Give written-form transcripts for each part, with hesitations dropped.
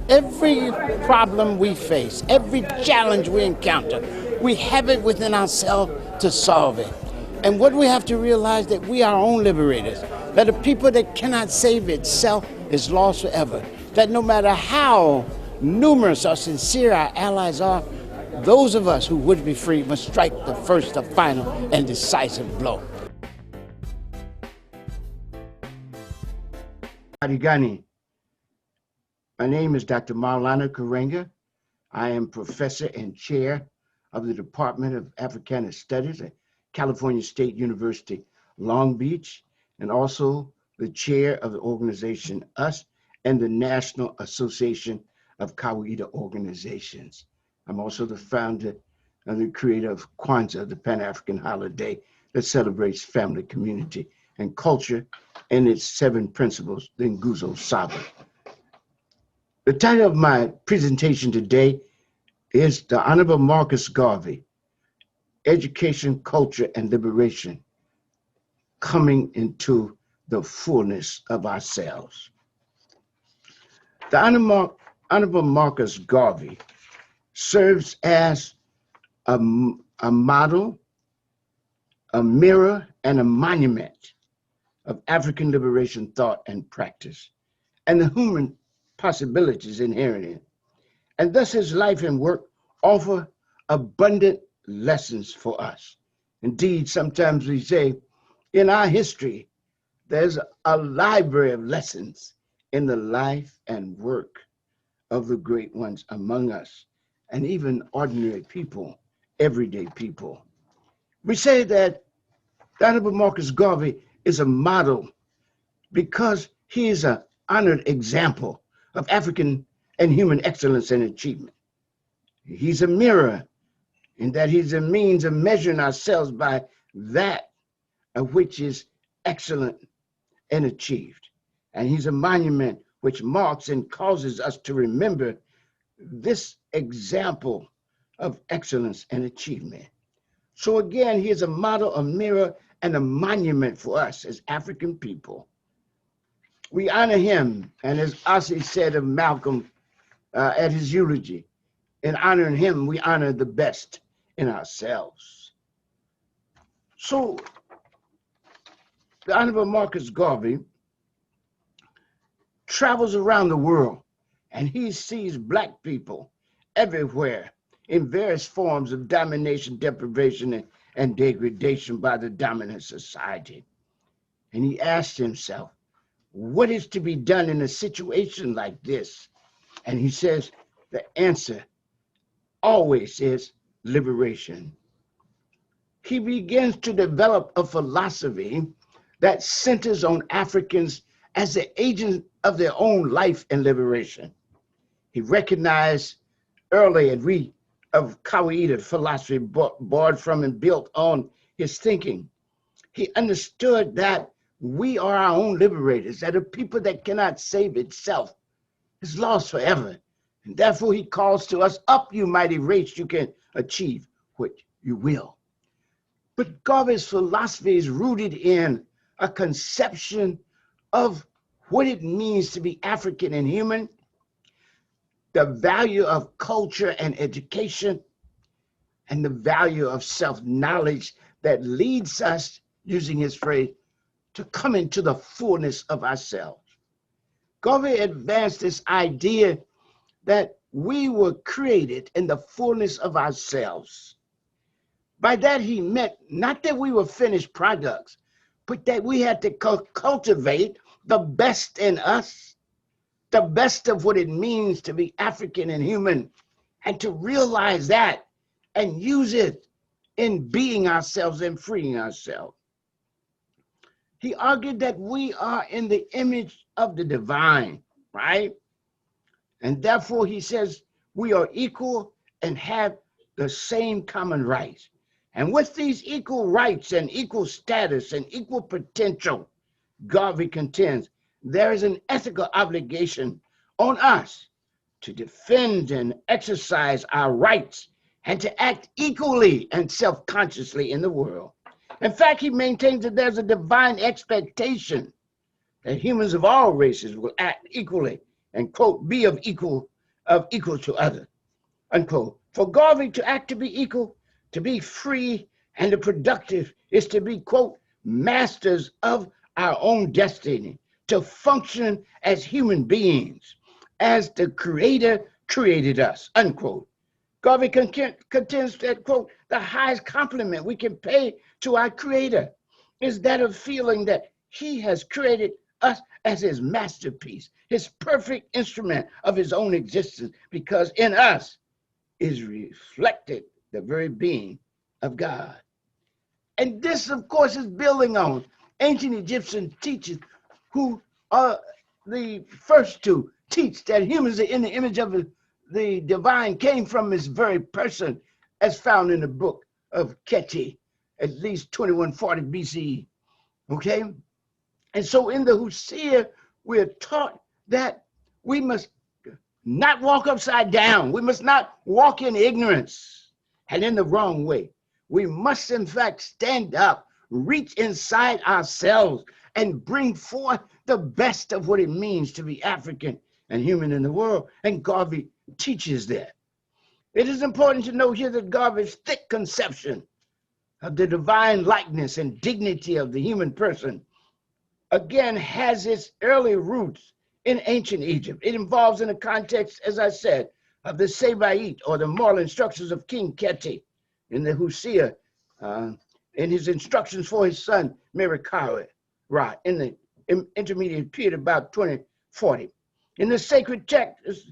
Every problem we face, every challenge we encounter, we have it within ourselves to solve it. And what we have to realize that we are our own liberators, that a people that cannot save itself is lost forever, that no matter how numerous or sincere our allies are, those of us who would be free must strike the first, the final, and decisive blow. Gani. My name is Dr. Maulana Karenga. I am professor and chair of the Department of Africana Studies at California State University, Long Beach, and also the chair of the organization US and the National Association of Kawaida Organizations. I'm also the founder and the creator of Kwanzaa, the Pan-African holiday that celebrates family, community, and culture and its 7 principles, the Nguzo Saba. The title of my presentation today is The Honorable Marcus Garvey, Education, Culture, and Liberation, Coming into the Fullness of Ourselves. The Honorable Marcus Garvey serves as a model, a mirror, and a monument of African liberation thought and practice, and the human possibilities inherent in it. And thus his life and work offer abundant lessons for us. Indeed, sometimes we say, in our history, there's a library of lessons in the life and work of the great ones among us, and even ordinary people, everyday people. We say that the Honorable Marcus Garvey is a model because he is an honored example of African and human excellence and achievement. He's a mirror in that he's a means of measuring ourselves by that of which is excellent and achieved. And he's a monument which marks and causes us to remember this example of excellence and achievement. So again, he is a model, a mirror, and a monument for us as African people. We honor him, and as Ossie said of Malcolm at his eulogy, in honoring him, we honor the best in ourselves. So, the Honorable Marcus Garvey travels around the world, and he sees Black people everywhere in various forms of domination, deprivation, and degradation by the dominant society. And he asked himself, what is to be done in a situation like this? And he says, the answer always is liberation. He begins to develop a philosophy that centers on Africans as the agents of their own life and liberation. He recognized early and of Kawaida philosophy borrowed from and built on his thinking. He understood that we are our own liberators, that a people that cannot save itself is lost forever. And therefore he calls to us, up you mighty race, you can achieve what you will. But Garvey's philosophy is rooted in a conception of what it means to be African and human, the value of culture and education, and the value of self-knowledge that leads us, using his phrase, to come into the fullness of ourselves. Garvey advanced this idea that we were created in the fullness of ourselves. By that he meant not that we were finished products, but that we had to cultivate the best in us, the best of what it means to be African and human, and to realize that and use it in being ourselves and freeing ourselves. He argued that we are in the image of the divine, right? And therefore he says we are equal and have the same common rights. And with these equal rights and equal status and equal potential, Garvey contends there is an ethical obligation on us to defend and exercise our rights and to act equally and self-consciously in the world. In fact, he maintains that there's a divine expectation that humans of all races will act equally and, quote, be of equal of equal to other, unquote. For Garvey to act to be equal, to be free and to productive is to be, quote, masters of our own destiny, to function as human beings, as the Creator created us, unquote. Garvey contends that, quote, the highest compliment we can pay to our Creator is that of feeling that He has created us as His masterpiece, His perfect instrument of His own existence, because in us is reflected the very being of God. And this, of course, is building on ancient Egyptian teachers who are the first to teach that humans are in the image of the divine, came from His very person, as found in the book of Keti, at least 2140 BCE. Okay? And so in the Hosea, we're taught that we must not walk upside down. We must not walk in ignorance and in the wrong way. We must, in fact, stand up, reach inside ourselves, and bring forth the best of what it means to be African and human in the world. And Garvey teaches that. It is important to note here that Garvey's thick conception of the divine likeness and dignity of the human person, again, has its early roots in ancient Egypt. It involves in the context, as I said, of the Sabaite, or the moral instructions of King Keti in the Hosea, in his instructions for his son Merikare, right, in the intermediate period about 2040. In the sacred text,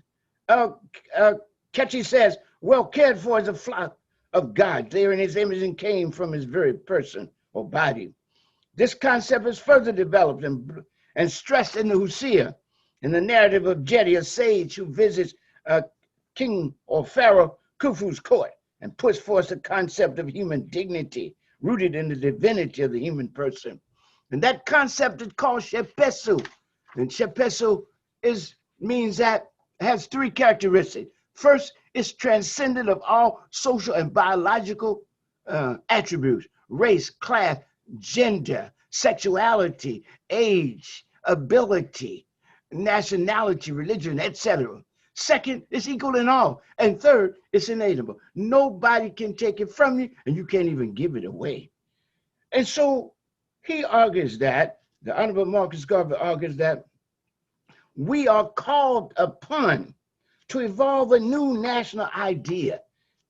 Keti says, well cared for as a flock of God, there in His image and came from His very person or body. This concept is further developed and stressed in the Hosea, in the narrative of Jedi, a sage who visits King or Pharaoh Khufu's court and puts forth the concept of human dignity rooted in the divinity of the human person. And that concept is called Shepesu. And Shepesu means that has three characteristics. First, it's transcendent of all social and biological attributes: race, class, gender, sexuality, age, ability, nationality, religion, etc. Second, it's equal in all. And third, it's inalienable. Nobody can take it from you, and you can't even give it away. And so he argues that, the Honorable Marcus Garvey argues that we are called upon to evolve a new national idea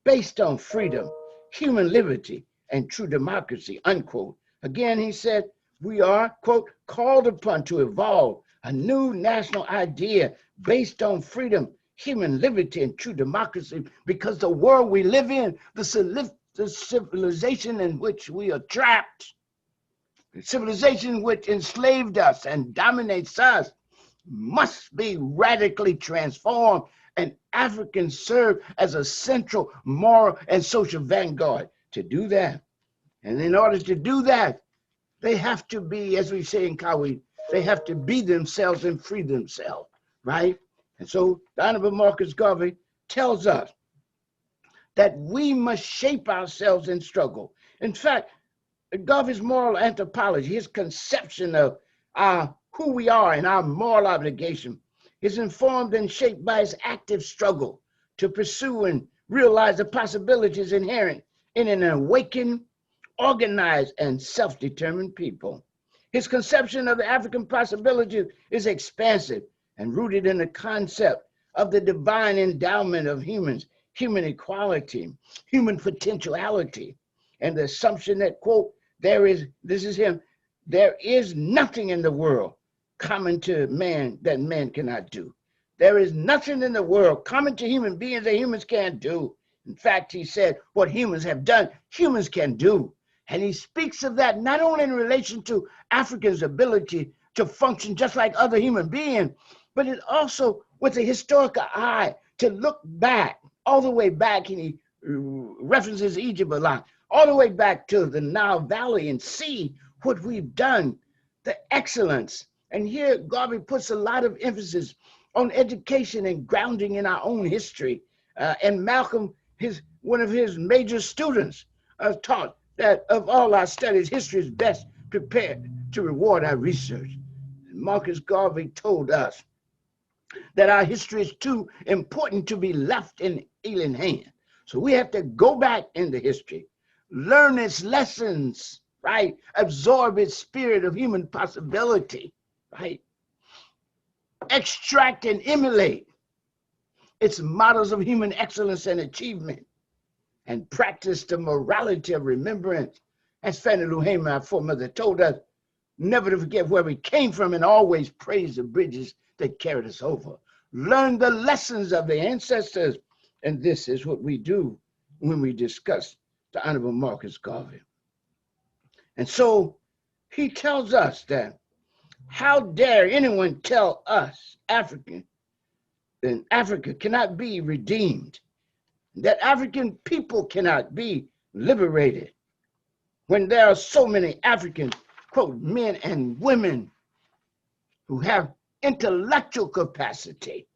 based on freedom, human liberty, and true democracy, unquote. Again, he said, we are, quote, called upon to evolve a new national idea based on freedom, human liberty, and true democracy, because the world we live in, the civilization in which we are trapped, the civilization which enslaved us and dominates us, must be radically transformed, and Africans serve as a central moral and social vanguard to do that. And in order to do that, they have to be, as we say in Kawi, they have to be themselves and free themselves, right? And so the Honorable Marcus Garvey tells us that we must shape ourselves in struggle. In fact, Garvey's moral anthropology, his conception of who we are and our moral obligation, is informed and shaped by his active struggle to pursue and realize the possibilities inherent in an awakened, organized, and self-determined people. His conception of the African possibility is expansive and rooted in the concept of the divine endowment of humans, human equality, human potentiality, and the assumption that, quote, there is nothing in the world common to man that man cannot do. There is nothing in the world common to human beings that humans can't do. In fact, he said, what humans have done, humans can do. And he speaks of that not only in relation to Africa's ability to function just like other human beings, but it also with a historical eye to look back, all the way back, and he references Egypt a lot, all the way back to the Nile Valley, and see what we've done, the excellence. And here Garvey puts a lot of emphasis on education and grounding in our own history. And Malcolm, one of his major students, taught that of all our studies, history is best prepared to reward our research. Marcus Garvey told us that our history is too important to be left in alien hands. So we have to go back into history, learn its lessons, right? Absorb its spirit of human possibility, right? Extract and emulate its models of human excellence and achievement, and practice the morality of remembrance. As Fannie Lou Hamer, our foremother, told us, never to forget where we came from and always praise the bridges that carried us over. Learn the lessons of the ancestors. And this is what we do when we discuss the Honorable Marcus Garvey. And so he tells us that, how dare anyone tell us, African, that Africa cannot be redeemed, that African people cannot be liberated, when there are so many African, quote, men and women who have intellectual capacity,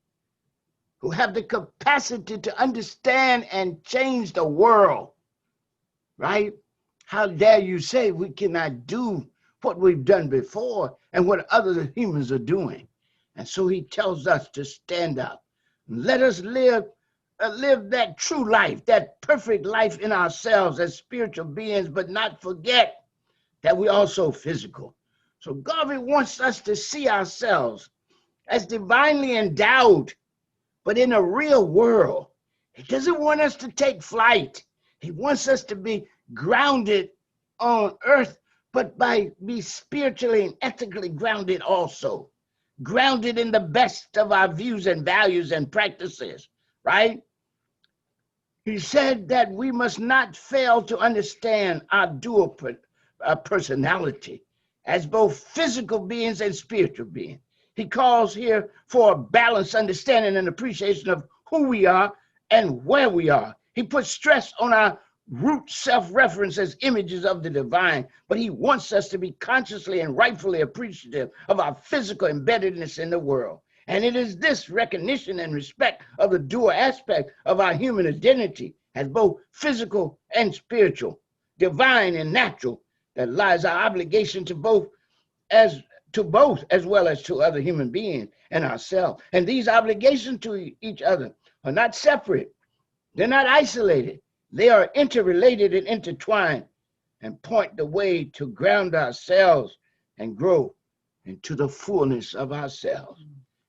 who have the capacity to understand and change the world, right? How dare you say we cannot do what we've done before and what other humans are doing? And so he tells us to stand up. Let us live that true life, that perfect life in ourselves as spiritual beings, but not forget that we're also physical. So Garvey wants us to see ourselves as divinely endowed, but in a real world. He doesn't want us to take flight. He wants us to be grounded on earth, but be spiritually and ethically grounded also. Grounded in the best of our views and values and practices, right? He said that we must not fail to understand our dual personality as both physical beings and spiritual beings. He calls here for a balanced understanding and appreciation of who we are and where we are. He puts stress on our root self-reference as images of the divine, but he wants us to be consciously and rightfully appreciative of our physical embeddedness in the world. And it is this recognition and respect of the dual aspect of our human identity as both physical and spiritual, divine and natural, that lies our obligation to both as well as to other human beings and ourselves. And these obligations to each other are not separate. They're not isolated. They are interrelated and intertwined, and point the way to ground ourselves and grow into the fullness of ourselves.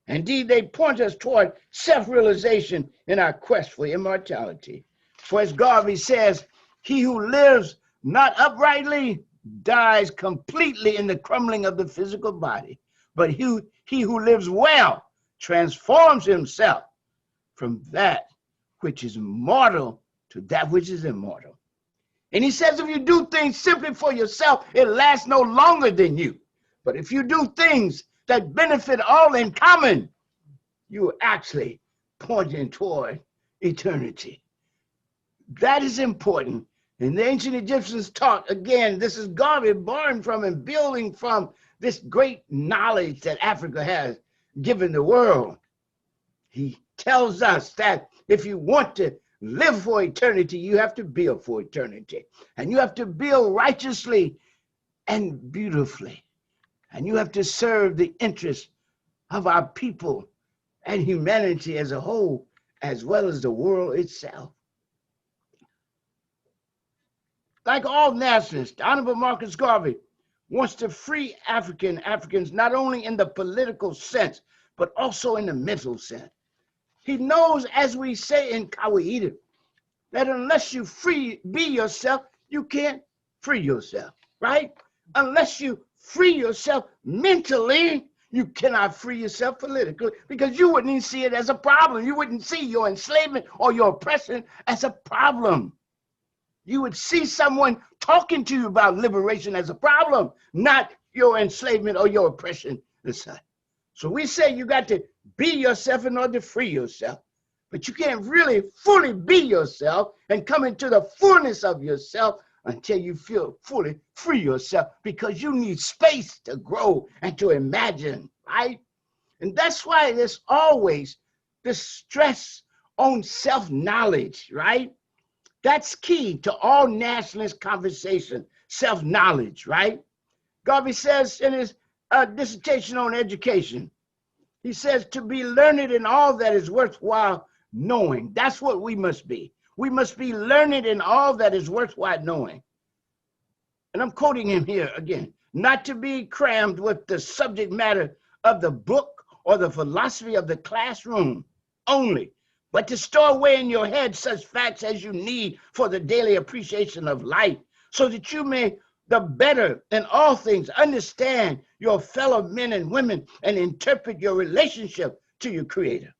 Indeed, they point us toward self-realization in our quest for immortality. For as Garvey says, he who lives not uprightly dies completely in the crumbling of the physical body, but he who lives well transforms himself from that which is mortal to that which is immortal. And he says, if you do things simply for yourself, it lasts no longer than you. But if you do things that benefit all in common, you're actually pointing toward eternity. That is important. And the ancient Egyptians taught, again, this is Garvey born from and building from this great knowledge that Africa has given the world. He tells us that if you want to live for eternity, you have to build for eternity. And you have to build righteously and beautifully. And you have to serve the interests of our people and humanity as a whole, as well as the world itself. Like all nationalists, the Honorable Marcus Garvey wants to free Africans not only in the political sense, but also in the mental sense. He knows, as we say in Kawaida, that unless you be yourself, you can't free yourself, right? Unless you free yourself mentally, you cannot free yourself politically, because you wouldn't even see it as a problem. You wouldn't see your enslavement or your oppression as a problem. You would see someone talking to you about liberation as a problem, not your enslavement or your oppression. So we say you got to be yourself in order to free yourself. But you can't really fully be yourself and come into the fullness of yourself until you feel fully free yourself, because you need space to grow and to imagine, right? And that's why there's always this stress on self-knowledge, right? That's key to all nationalist conversation, self-knowledge, right? Garvey says in his dissertation on education He says to be learned in all that is worthwhile knowing. That's what we must be. We must be learned in all that is worthwhile knowing. And I'm quoting him here again, not to be crammed with the subject matter of the book or the philosophy of the classroom only, but to store away in your head such facts as you need for the daily appreciation of life, so that you may the better in all things understand your fellow men and women and interpret your relationship to your Creator.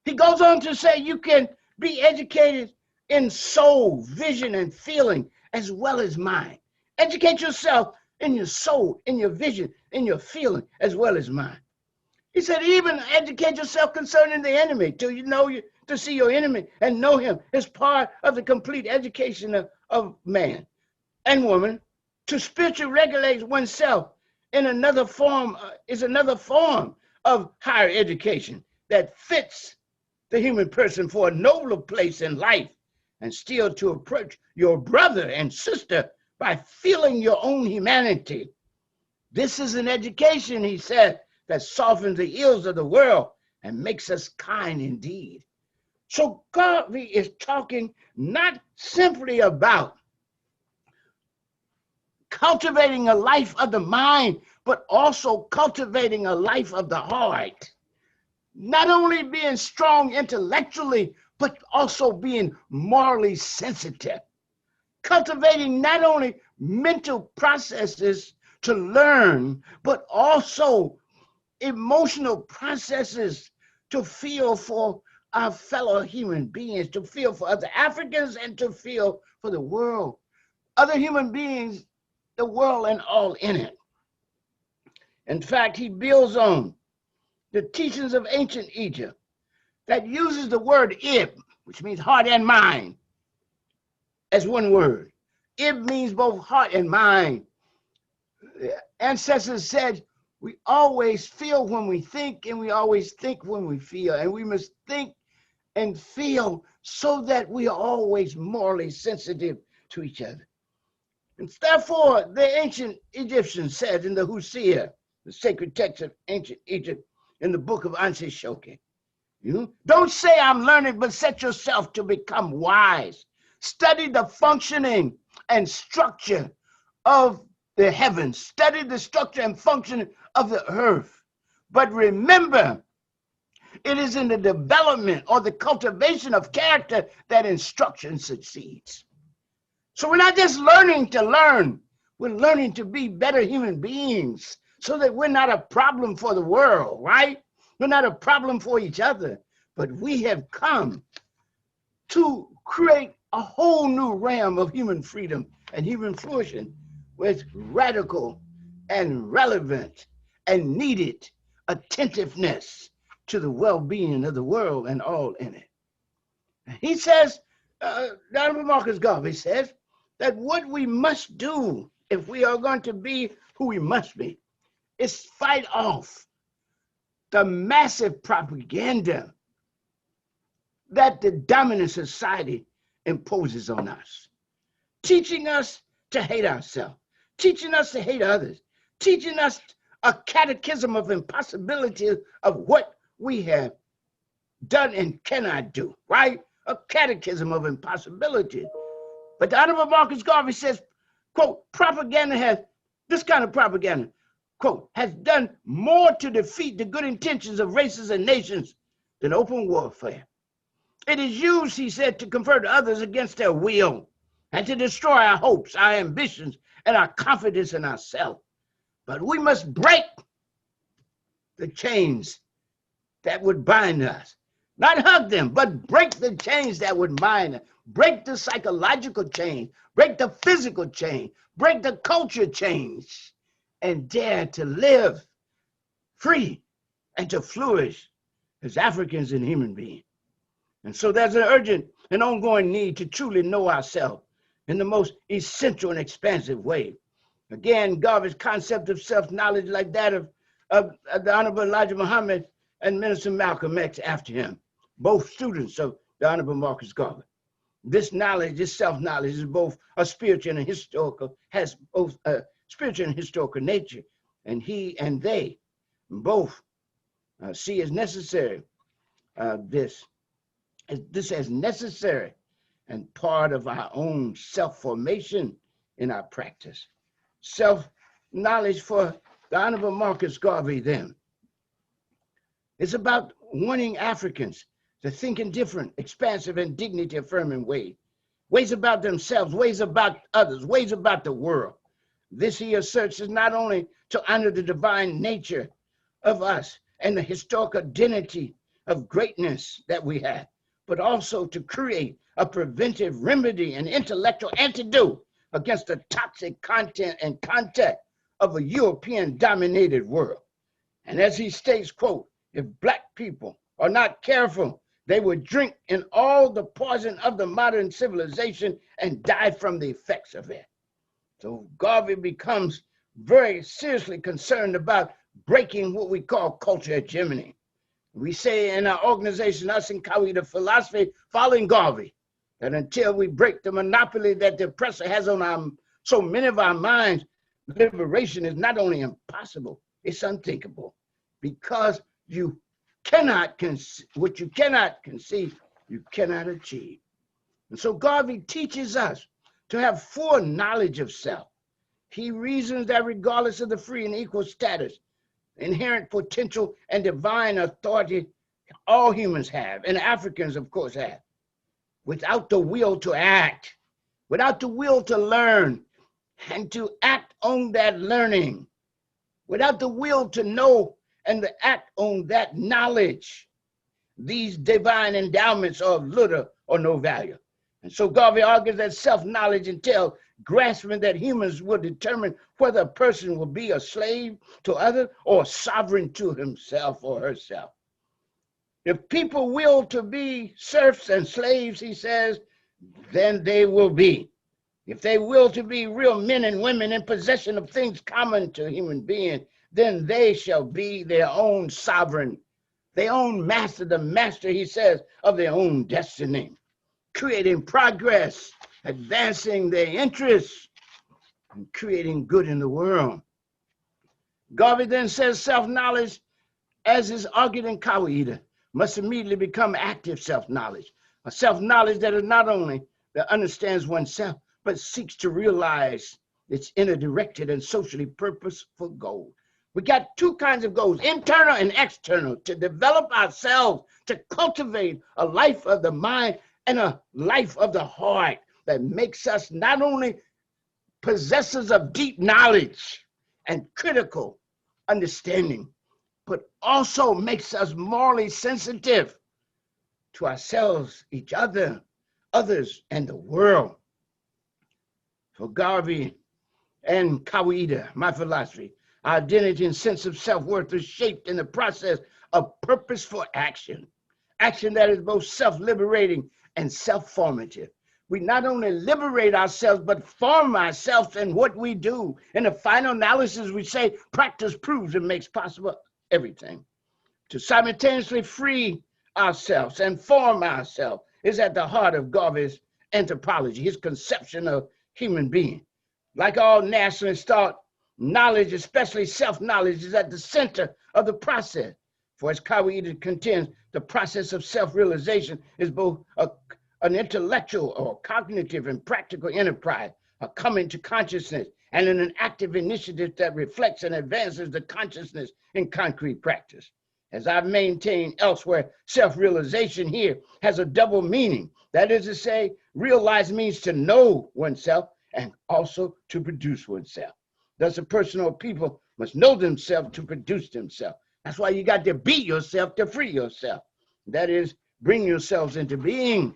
He goes on to say you can be educated in soul, vision, and feeling as well as mind. Educate yourself in your soul, in your vision, in your feeling as well as mind. He said, even educate yourself concerning the enemy, to see your enemy and know him is part of the complete education of man and woman. To spiritually regulate oneself in another form is another form of higher education that fits the human person for a nobler place in life, and still to approach your brother and sister by feeling your own humanity. This is an education, he said, that softens the ills of the world and makes us kind indeed. So Garvey is talking not simply about cultivating a life of the mind, but also cultivating a life of the heart. Not only being strong intellectually, but also being morally sensitive. Cultivating not only mental processes to learn, but also emotional processes to feel for our fellow human beings, to feel for other Africans and to feel for the world, other human beings, the world and all in it. In fact, he builds on the teachings of ancient Egypt that uses the word ib, which means heart and mind, as one word. Ib means both heart and mind. The ancestors said, we always feel when we think, and we always think when we feel, and we must think and feel so that we are always morally sensitive to each other. And therefore, the ancient Egyptians said in the Husia, the sacred text of ancient Egypt, in the book of Anse Shoki, don't say I'm learned, but set yourself to become wise. Study the functioning and structure of the heavens. Study the structure and function of the earth. But remember, it is in the development or the cultivation of character that instruction succeeds. So we're not just learning to learn, we're learning to be better human beings so that we're not a problem for the world, right? We're not a problem for each other, but we have come to create a whole new realm of human freedom and human flourishing with radical and relevant and needed attentiveness to the well-being of the world and all in it. He says, Dr. Marcus Garvey says, that what we must do if we are going to be who we must be is fight off the massive propaganda that the dominant society imposes on us, teaching us to hate ourselves, teaching us to hate others, teaching us a catechism of impossibility of what we have done and cannot do, right? A catechism of impossibility. But the Honorable Marcus Garvey says, quote, this kind of propaganda, quote, has done more to defeat the good intentions of races and nations than open warfare. It is used, he said, to convert others against their will and to destroy our hopes, our ambitions, and our confidence in ourselves. But we must break the chains that would bind us. Not hug them, but break the chains that would bind us. Break the psychological chain, break the physical chain, break the culture chains, and dare to live free and to flourish as Africans and human beings. And so there's an urgent and ongoing need to truly know ourselves in the most essential and expansive way. Again, Garvey's concept of self-knowledge like that of the Honorable Elijah Muhammad and Minister Malcolm X after him, both students of the Honorable Marcus Garvey. This knowledge, this self-knowledge is both a spiritual and historical, has both a spiritual and historical nature. And he and they both see as necessary this as necessary and part of our own self-formation in our practice. Self-knowledge for the Honorable Marcus Garvey then. It's about wanting Africans to think in different, expansive, and dignity-affirming ways. Ways about themselves, ways about others, ways about the world. This, he asserts, is not only to honor the divine nature of us and the historic identity of greatness that we have, but also to create a preventive remedy and intellectual antidote against the toxic content and contact of a European-dominated world. And as he states, quote, if Black people are not careful, they will drink in all the poison of the modern civilization and die from the effects of it. So Garvey becomes very seriously concerned about breaking what we call culture hegemony. We say in our organization, us in Karenga philosophy, following Garvey, that until we break the monopoly that the oppressor has on so many of our minds, liberation is not only impossible, it's unthinkable. Because you cannot what you cannot conceive, you cannot achieve. And so Garvey teaches us to have foreknowledge of self. He reasons that regardless of the free and equal status, inherent potential, and divine authority all humans have, and Africans, of course, have, without the will to act, without the will to learn, and to act on that learning, without the will to know and to act on that knowledge, these divine endowments are of little or no value. And so Garvey argues that self-knowledge entails grasping that humans will determine whether a person will be a slave to others or sovereign to himself or herself. If people will to be serfs and slaves, he says, then they will be. If they will to be real men and women in possession of things common to human beings, then they shall be their own sovereign, their own master, the master, he says, of their own destiny, creating progress, advancing their interests, and creating good in the world. Garvey then says self-knowledge, as is argued in Karenga, must immediately become active self-knowledge, a self-knowledge that is not only that understands oneself, but seeks to realize its inner directed and socially purposeful goal. We got two kinds of goals, internal and external, to develop ourselves, to cultivate a life of the mind and a life of the heart that makes us not only possessors of deep knowledge and critical understanding, but also makes us morally sensitive to ourselves, each other, others, and the world. For Garvey and Karenga, my philosophy, our identity and sense of self-worth is shaped in the process of purposeful action, action that is both self-liberating and self-formative. We not only liberate ourselves, but form ourselves in what we do. In the final analysis, we say practice proves and makes possible everything. To simultaneously free ourselves and form ourselves is at the heart of Garvey's anthropology, his conception of human being. Like all nationalist thought, knowledge, especially self-knowledge, is at the center of the process. For as Karenga contends, the process of self-realization is both an intellectual or cognitive and practical enterprise, a coming to consciousness, and an active initiative that reflects and advances the consciousness in concrete practice. As I've maintained elsewhere, self-realization here has a double meaning. That is to say, realize means to know oneself and also to produce oneself. Thus, a person or people must know themselves to produce themselves. That's why you got to be yourself to free yourself. That is, bring yourselves into being,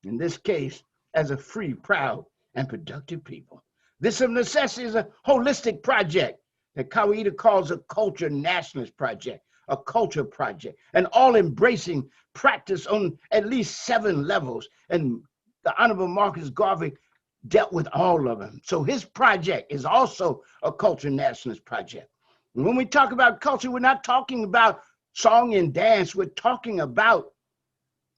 in this case, as a free, proud, and productive people. This of necessity is a holistic project that Karenga calls a culture nationalist project, a culture project, an all-embracing practice on at least 7 levels. And the Honorable Marcus Garvey dealt with all of them. So his project is also a culture nationalist project. And when we talk about culture, we're not talking about song and dance. We're talking about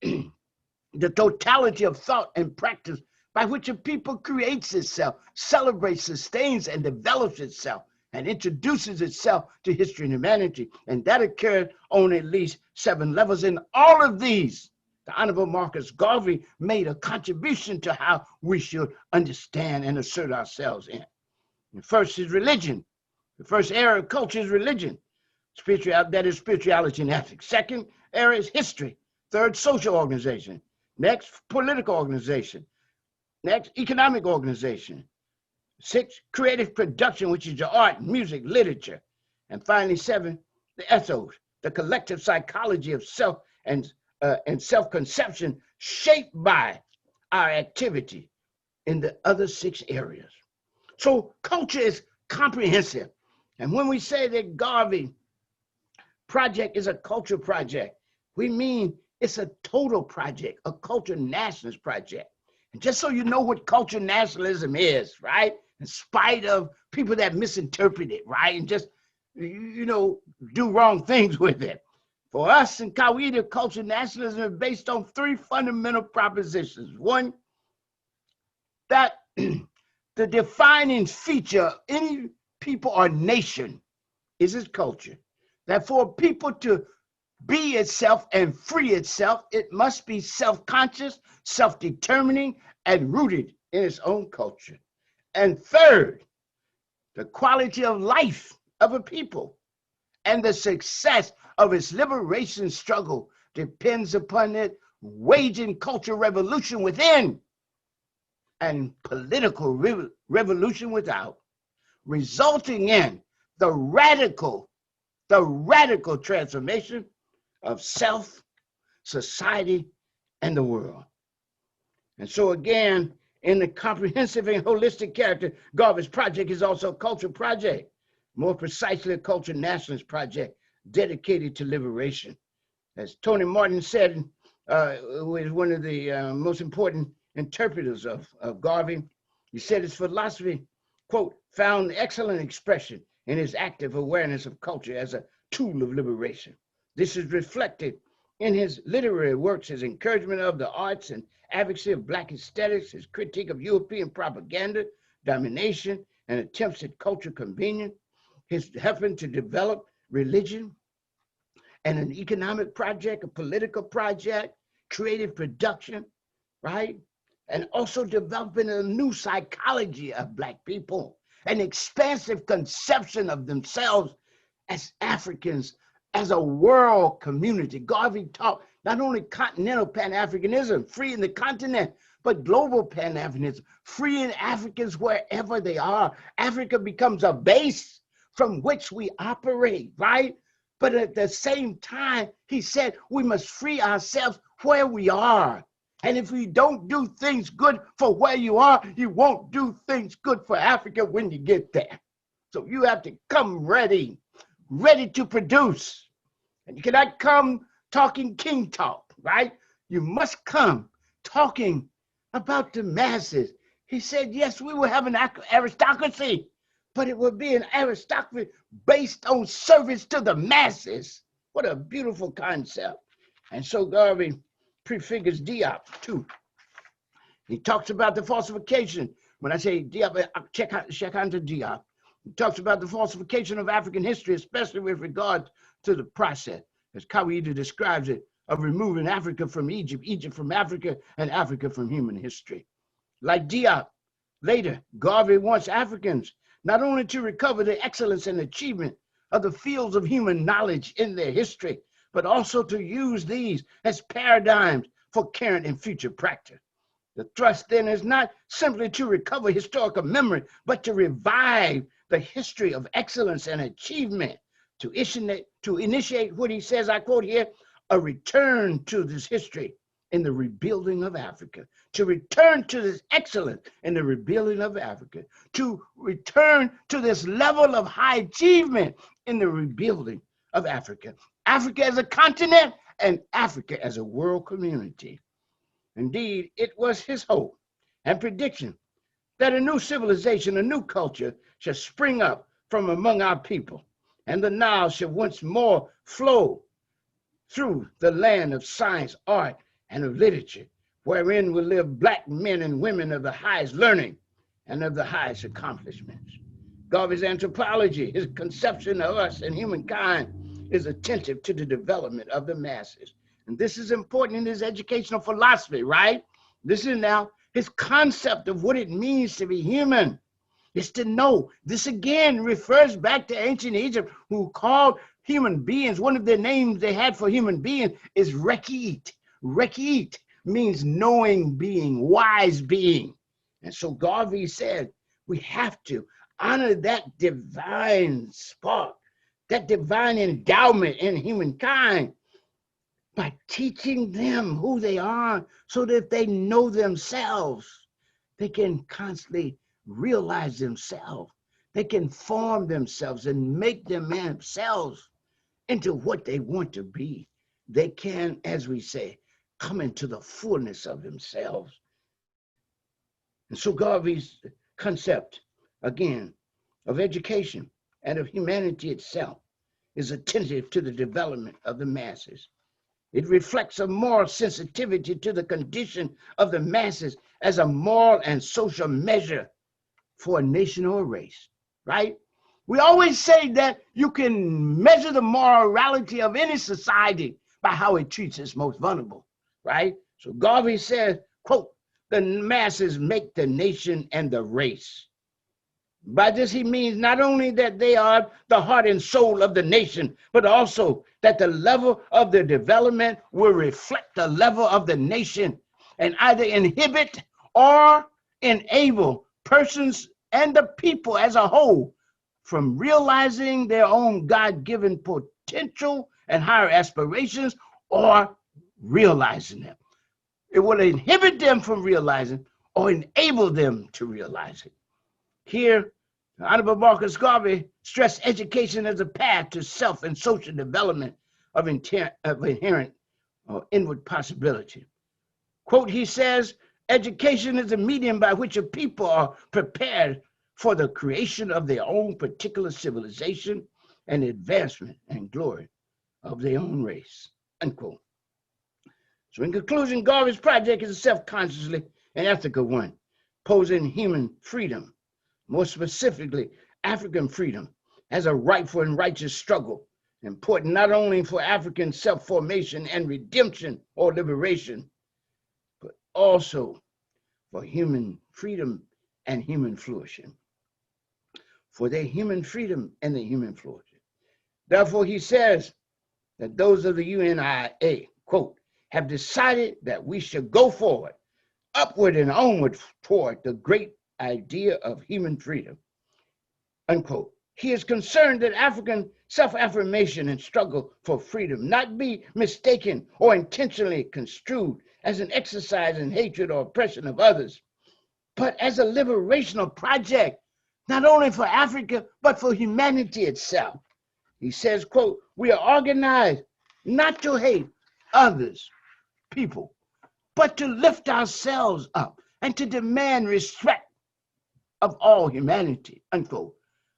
the totality of thought and practice by which a people creates itself, celebrates, sustains, and develops itself. and introduces itself to history and humanity. And that occurred on at least 7 levels. In all of these, the Honorable Marcus Garvey made a contribution to how we should understand and assert ourselves in. And first is religion. The first era of culture is religion. That is spirituality and ethics. Second era is history. Third, social organization. Next, political organization. Next, economic organization. 6, creative production, which is your art, music, literature. And finally, 7, the ethos, the collective psychology of self and self-conception shaped by our activity in the other 6 areas. So culture is comprehensive. And when we say that Garvey project is a culture project, we mean it's a total project, a culture nationalist project. And just so you know what culture nationalism is, right? In spite of people that misinterpret it, right? And just, do wrong things with it. For us in Kawaida, culture nationalism is based on 3 fundamental propositions. One, that the defining feature of any people or nation is its culture. That for people to be itself and free itself, it must be self-conscious, self-determining, and rooted in its own culture. And third, the quality of life of a people and the success of its liberation struggle depends upon it waging cultural revolution within and political revolution without, resulting in the radical transformation of self, society, and the world. And so again, in the comprehensive and holistic character, Garvey's project is also a culture project, more precisely a culture nationalist project dedicated to liberation. As Tony Martin said, who is one of the most important interpreters of Garvey, he said his philosophy, quote, found excellent expression in his active awareness of culture as a tool of liberation. This is reflected in his literary works, his encouragement of the arts and advocacy of Black aesthetics, his critique of European propaganda, domination, and attempts at cultural convenience, his helping to develop religion and an economic project, a political project, creative production, right? And also developing a new psychology of Black people, an expansive conception of themselves as Africans, as a world community. Garvey taught not only continental Pan-Africanism, freeing the continent, but global Pan-Africanism, freeing Africans wherever they are. Africa becomes a base from which we operate, right? But at the same time, he said we must free ourselves where we are. And if we don't do things good for where you are, you won't do things good for Africa when you get there. So you have to come ready to produce. And you cannot come talking king talk, right? You must come talking about the masses. He said, yes, we will have an aristocracy, but it will be an aristocracy based on service to the masses. What a beautiful concept. And so Garvey prefigures Diop too. He talks about the falsification. When I say Diop, check on to Diop. He talks about the falsification of African history, especially with regard to the process, as Kawaida describes it, of removing Africa from Egypt, Egypt from Africa, and Africa from human history. Like Diop, later, Garvey wants Africans not only to recover the excellence and achievement of the fields of human knowledge in their history, but also to use these as paradigms for current and future practice. The thrust then is not simply to recover historical memory, but to revive the history of excellence and achievement, to initiate what he says, I quote here, a return to this history in the rebuilding of Africa, to return to this excellence in the rebuilding of Africa, to return to this level of high achievement in the rebuilding of Africa. Africa as a continent and Africa as a world community. Indeed, it was his hope and prediction that a new civilization, a new culture shall spring up from among our people, and the Nile shall once more flow through the land of science, art, and of literature, wherein will live Black men and women of the highest learning and of the highest accomplishments. Garvey's anthropology, his conception of us and humankind, is attentive to the development of the masses. And this is important in his educational philosophy, right? Listen now, his concept of what it means to be human is to know. This again refers back to ancient Egypt, who called human beings, one of the names they had for human beings is Rekit. Rekit means knowing being, wise being. And so Garvey said, we have to honor that divine spark, that divine endowment in humankind by teaching them who they are, so that if they know themselves, they can constantly realize themselves. They can form themselves and make themselves into what they want to be. They can, as we say, come into the fullness of themselves. And so Garvey's concept, again, of education and of humanity itself is attentive to the development of the masses. It reflects a moral sensitivity to the condition of the masses as a moral and social measure for a nation or a race, right? We always say that you can measure the morality of any society by how it treats its most vulnerable, right? So Garvey says, quote, the masses make the nation and the race. By this he means not only that they are the heart and soul of the nation, but also that the level of their development will reflect the level of the nation and either inhibit or enable persons and the people as a whole from realizing their own God-given potential and higher aspirations, or realizing them. It will inhibit them from realizing or enable them to realize it. Here, Honorable Marcus Garvey stressed education as a path to self and social development of inherent or inward possibility. Quote, he says, education is a medium by which a people are prepared for the creation of their own particular civilization and advancement and glory of their own race, unquote. So in conclusion, Garvey's project is a self-consciously and ethical one, posing human freedom, more specifically, African freedom, as a rightful and righteous struggle, important not only for African self-formation and redemption or liberation, but also for human freedom and human flourishing. For their human freedom and their human flourishing. Therefore, he says that those of the UNIA, quote, have decided that we should go forward, upward and onward toward the great idea of human freedom, unquote. He is concerned that African self-affirmation and struggle for freedom not be mistaken or intentionally construed as an exercise in hatred or oppression of others, but as a liberational project, not only for Africa, but for humanity itself. He says, quote, we are organized not to hate others, people, but to lift ourselves up and to demand respect of all humanity, unquote.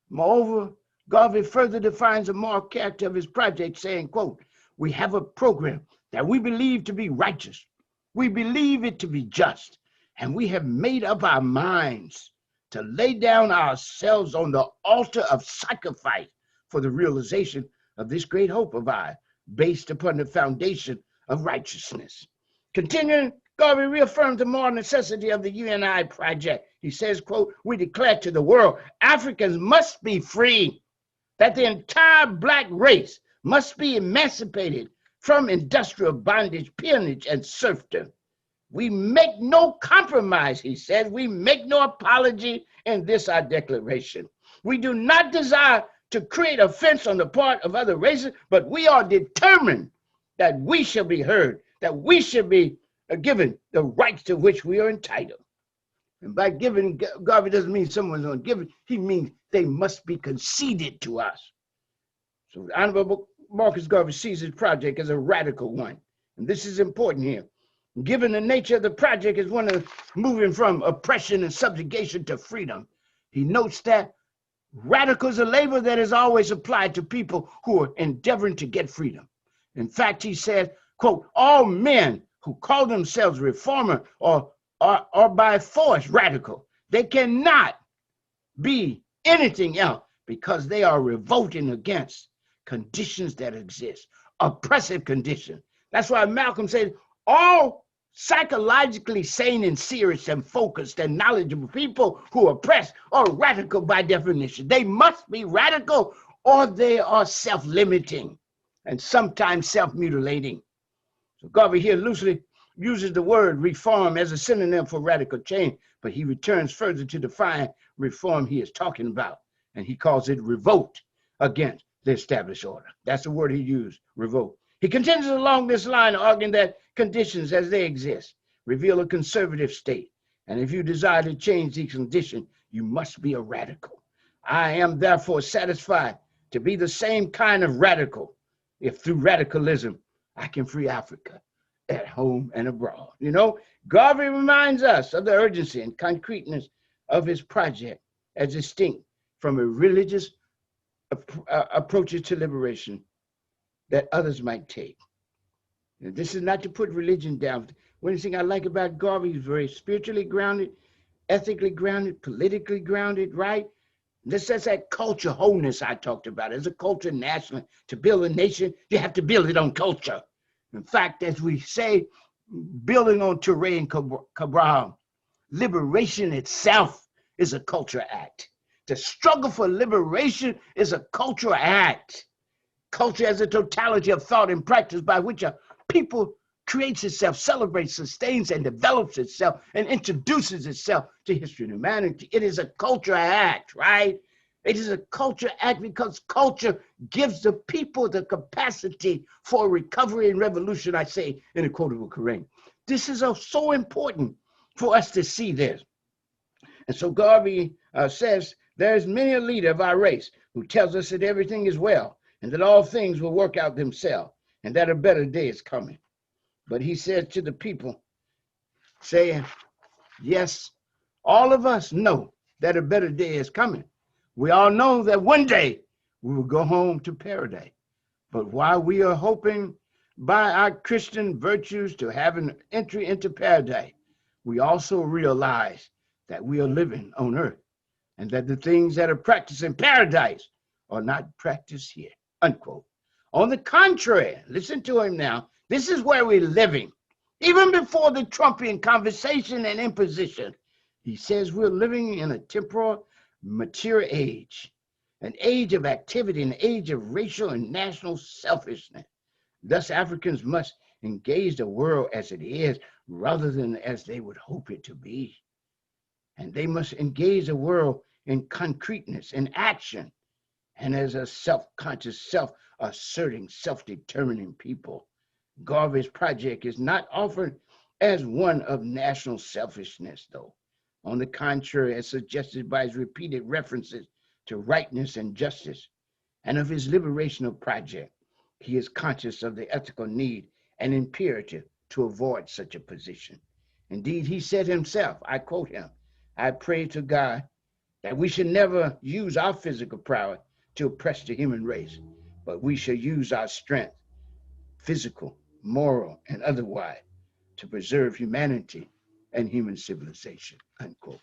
Moreover, Garvey further defines the moral character of his project, saying, quote, we have a program that we believe to be righteous. We believe it to be just, and we have made up our minds to lay down ourselves on the altar of sacrifice for the realization of this great hope of ours, based upon the foundation of righteousness. Continuing, Garvey reaffirmed the moral necessity of the UNI project. He says, quote, we declare to the world, Africans must be free, that the entire Black race must be emancipated from industrial bondage, peonage, and serfdom. We make no compromise, he said. We make no apology in this our declaration. We do not desire to create offense on the part of other races, but we are determined that we shall be heard, that we should be given the rights to which we are entitled. And by giving, Garvey doesn't mean someone's going to give it, he means they must be conceded to us. So Honorable Marcus Garvey sees his project as a radical one. And this is important here. Given the nature of the project is one of moving from oppression and subjugation to freedom, he notes that radical is a label that is always applied to people who are endeavoring to get freedom. In fact, he says, quote, all men who call themselves reformer are by force radical. They cannot be anything else because they are revolting against conditions that exist, oppressive conditions. That's why Malcolm said all psychologically sane and serious and focused and knowledgeable people who oppress are radical by definition. They must be radical or they are self-limiting and sometimes self-mutilating. So Garvey here loosely uses the word reform as a synonym for radical change, but he returns further to define reform he is talking about, and he calls it revolt against the established order. That's the word he used, revolt. He continues along this line, arguing that conditions as they exist reveal a conservative state, and if you desire to change these conditions, you must be a radical. I am therefore satisfied to be the same kind of radical if through radicalism I can free Africa at home and abroad. You know, Garvey reminds us of the urgency and concreteness of his project as distinct from a religious approaches to liberation that others might take. And this is not to put religion down. One thing I like about Garvey, he's very spiritually grounded, ethically grounded, politically grounded, right? This is that culture wholeness I talked about. As a culture national, to build a nation, you have to build it on culture. In fact, as we say, building on Touré and Cabral, liberation itself is a culture act. The struggle for liberation is a cultural act. Culture as a totality of thought and practice by which a people creates itself, celebrates, sustains, and develops itself, and introduces itself to history and humanity. It is a culture act, right? It is a culture act because culture gives the people the capacity for recovery and revolution, I say in a quotable Karenga. This is so important for us to see this. And so Garvey says, there is many a leader of our race who tells us that everything is well and that all things will work out themselves and that a better day is coming. But he said to the people, saying, yes, all of us know that a better day is coming. We all know that one day we will go home to paradise. But while we are hoping by our Christian virtues to have an entry into paradise, we also realize that we are living on earth and that the things that are practiced in paradise are not practiced here, unquote. On the contrary, listen to him now, this is where we're living. Even before the Trumpian conversation and imposition, he says we're living in a temporal, mature age, an age of activity, an age of racial and national selfishness. Thus, Africans must engage the world as it is rather than as they would hope it to be. And they must engage the world in concreteness, in action, and as a self-conscious, self-asserting, self-determining people. Garvey's project is not offered as one of national selfishness, though. On the contrary, as suggested by his repeated references to rightness and justice, and of his liberational project, he is conscious of the ethical need and imperative to avoid such a position. Indeed, he said himself, I quote him, I pray to God that we should never use our physical power to oppress the human race, but we shall use our strength, physical, moral, and otherwise, to preserve humanity and human civilization, unquote.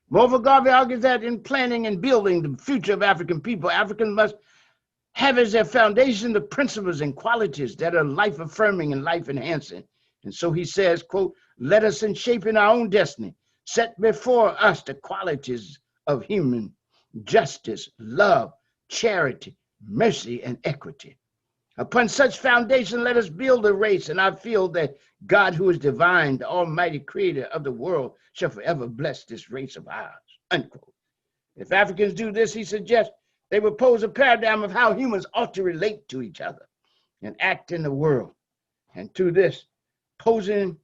Moreover, Garvey argues that in planning and building the future of African people, Africans must have as their foundation the principles and qualities that are life-affirming and life-enhancing. And so he says, quote, let us in shaping our own destiny, set before us the qualities of human justice, love, charity, mercy, and equity. Upon such foundation, let us build a race, and I feel that God, who is divine, the almighty creator of the world, shall forever bless this race of ours, unquote. If Africans do this, he suggests, they will pose a paradigm of how humans ought to relate to each other and act in the world. And through this, posing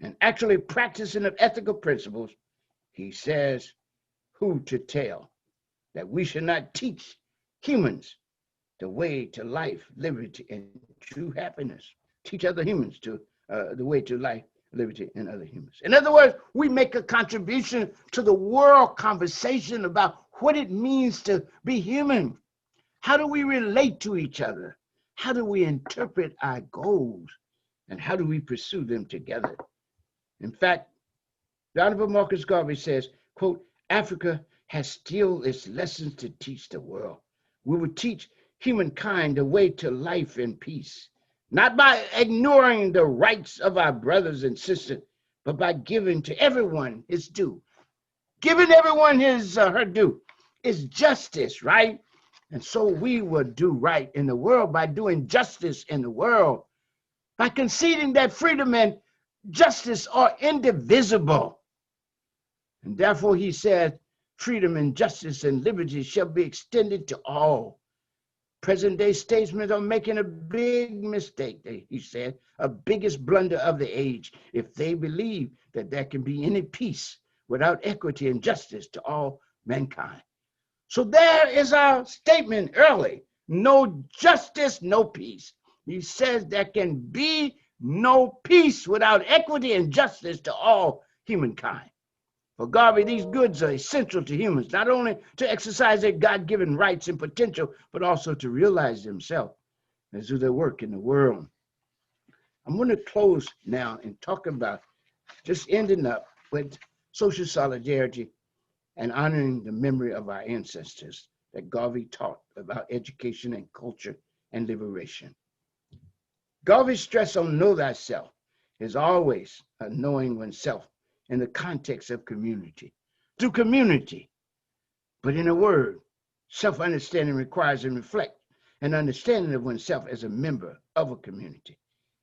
and actually practicing of ethical principles, he says, who to tell that we should not teach humans the way to life, liberty, and true happiness. Teach other humans to the way to life, liberty, and other humans. In other words, we make a contribution to the world conversation about what it means to be human. How do we relate to each other? How do we interpret our goals? And how do we pursue them together? In fact, the Honorable Marcus Garvey says, quote, Africa has still its lessons to teach the world. We will teach humankind the way to life and peace, not by ignoring the rights of our brothers and sisters, but by giving to everyone his due. Giving everyone his her due is justice, right? And so we will do right in the world by doing justice in the world, by conceding that freedom and justice are indivisible. And therefore, he said, freedom and justice and liberty shall be extended to all. Present-day statesmen are making a big mistake, he said, a biggest blunder of the age, if they believe that there can be any peace without equity and justice to all mankind. So there is our statement early. No justice, no peace. He says there can be no peace without equity and justice to all humankind. For Garvey, these goods are essential to humans, not only to exercise their God-given rights and potential, but also to realize themselves and do their work in the world. I'm going to close now and talk about just ending up with social solidarity and honoring the memory of our ancestors that Garvey taught about education and culture and liberation. Garvey's stress on know thyself is always a knowing oneself in the context of community, through community. But in a word, self-understanding requires and reflects an understanding of oneself as a member of a community.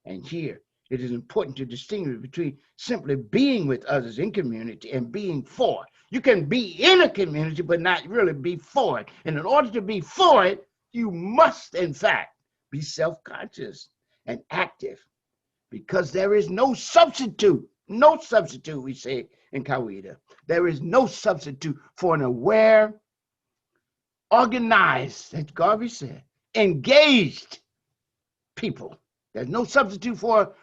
And here, it is important to distinguish between simply being with others in community and being for. You can be in a community, but not really be for it. And in order to be for it, you must, in fact, be self-conscious and active, because there is no substitute, we say in Kawaida. There is no substitute for an aware, organized, as Garvey said, engaged people. There's no substitute for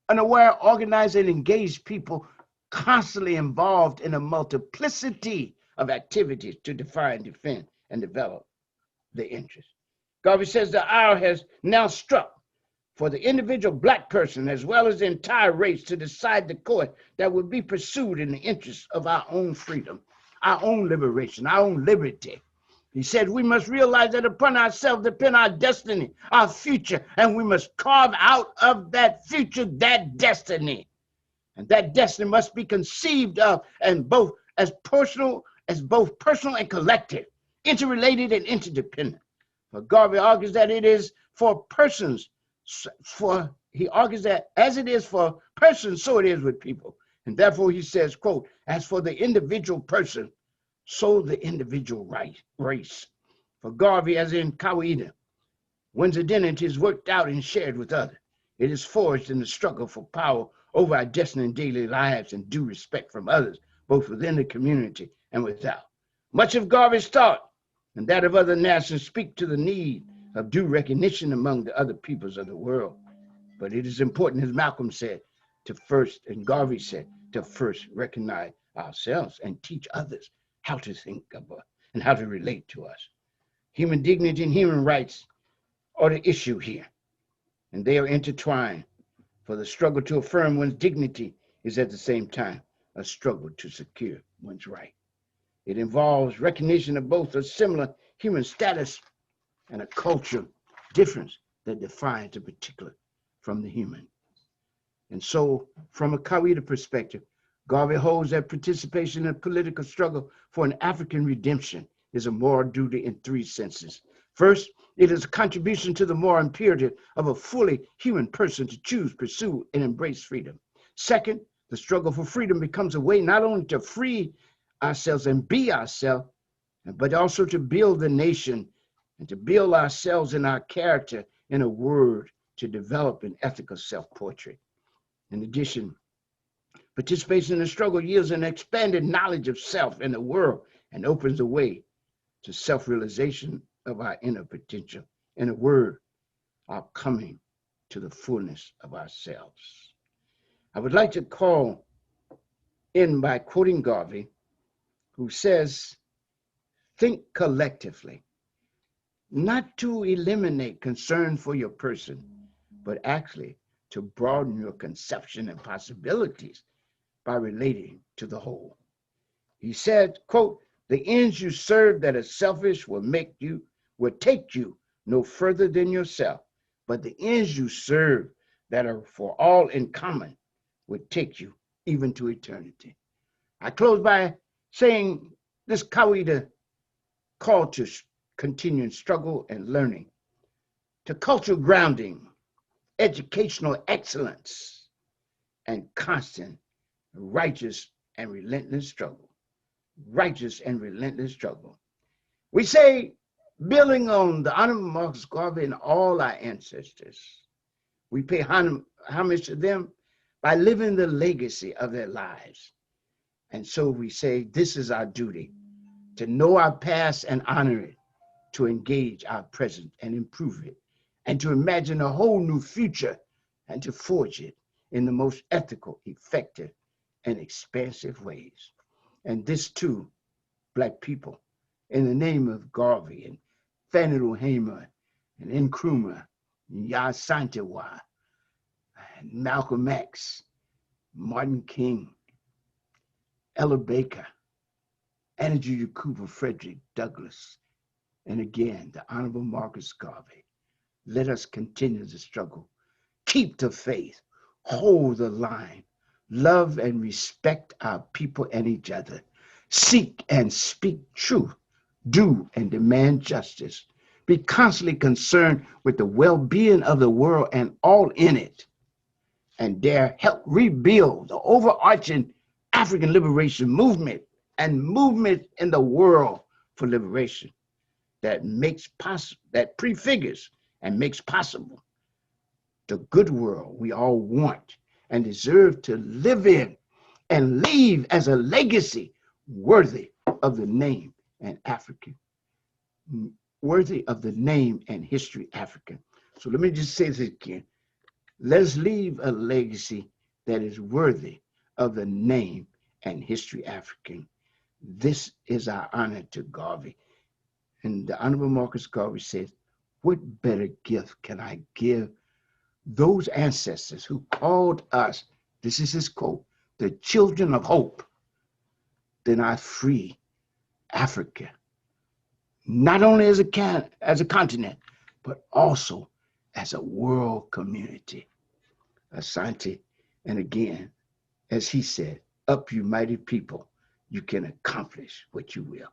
an aware, organized, and engaged people constantly involved in a multiplicity of activities to define, defend, and develop their interests. Garvey says the hour has now struck for the individual Black person as well as the entire race to decide the course that will be pursued in the interest of our own freedom, our own liberation, our own liberty. He said we must realize that upon ourselves depend our destiny, our future, and we must carve out of that future that destiny. And that destiny must be conceived of and both personal and collective, interrelated and interdependent. For Garvey argues that it is for persons, he argues that as it is for persons, so it is with people. And therefore he says, quote, as for the individual person, so the individual race. For Garvey, as in Kawaida, one's identity is worked out and shared with others. It is forged in the struggle for power over our destiny in daily lives and due respect from others, both within the community and without. Much of Garvey's thought and that of other nations speak to the need of due recognition among the other peoples of the world. But it is important, as Malcolm said, to first, and Garvey said, to first recognize ourselves and teach others how to think of us and how to relate to us. Human dignity and human rights are the issue here, and they are intertwined. For the struggle to affirm one's dignity is at the same time a struggle to secure one's right. It involves recognition of both a similar human status and a cultural difference that defines the particular from the human. And so, from a Kawaida perspective, Garvey holds that participation in a political struggle for an African redemption is a moral duty in three senses. First, it is a contribution to the moral imperative of a fully human person to choose, pursue, and embrace freedom. Second, the struggle for freedom becomes a way not only to free ourselves and be ourselves, but also to build the nation and to build ourselves and our character, in a word, to develop an ethical self-portrait. In addition, participation in the struggle yields an expanded knowledge of self and the world and opens the way to self-realization of our inner potential. In a word, our coming to the fullness of ourselves. I would like to call in by quoting Garvey, who says, think collectively, not to eliminate concern for your person, but actually to broaden your conception and possibilities by relating to the whole. He said, quote, The ends you serve that are selfish will take you no further than yourself. But the ends you serve that are for all in common will take you even to eternity. I close by saying this Kawida call to continuing struggle and learning, to cultural grounding, educational excellence, and constant righteous and relentless struggle. Righteous and relentless struggle. We say, building on the Honorable Marcus Garvey and all our ancestors, we pay homage to them by living the legacy of their lives. And so we say, this is our duty, to know our past and honor it, to engage our present and improve it, and to imagine a whole new future and to forge it in the most ethical, effective, and expansive ways. And this too, Black people, in the name of Garvey and Fannie Lou Hamer and Nkrumah, and Yasantewa, and Malcolm X, Martin King, Ella Baker, Anna Julia Cooper, Frederick Douglass, and again, the Honorable Marcus Garvey. Let us continue the struggle. Keep the faith, hold the line, love and respect our people and each other. Seek and speak truth, do and demand justice. Be constantly concerned with the well-being of the world and all in it, and dare help rebuild the overarching African liberation movement and movement in the world for liberation that prefigures and makes possible the good world we all want and deserve to live in and leave as a legacy worthy of the name and African, worthy of the name and history African. So let me just say this again. Let's leave a legacy that is worthy of the name and history African. This is our honor to Garvey. And the Honorable Marcus Garvey says, what better gift can I give those ancestors who called us, this is his quote, the children of hope, than I free Africa, not only as a continent, but also as a world community. Asante, and again, as he said, up you mighty people, you can accomplish what you will.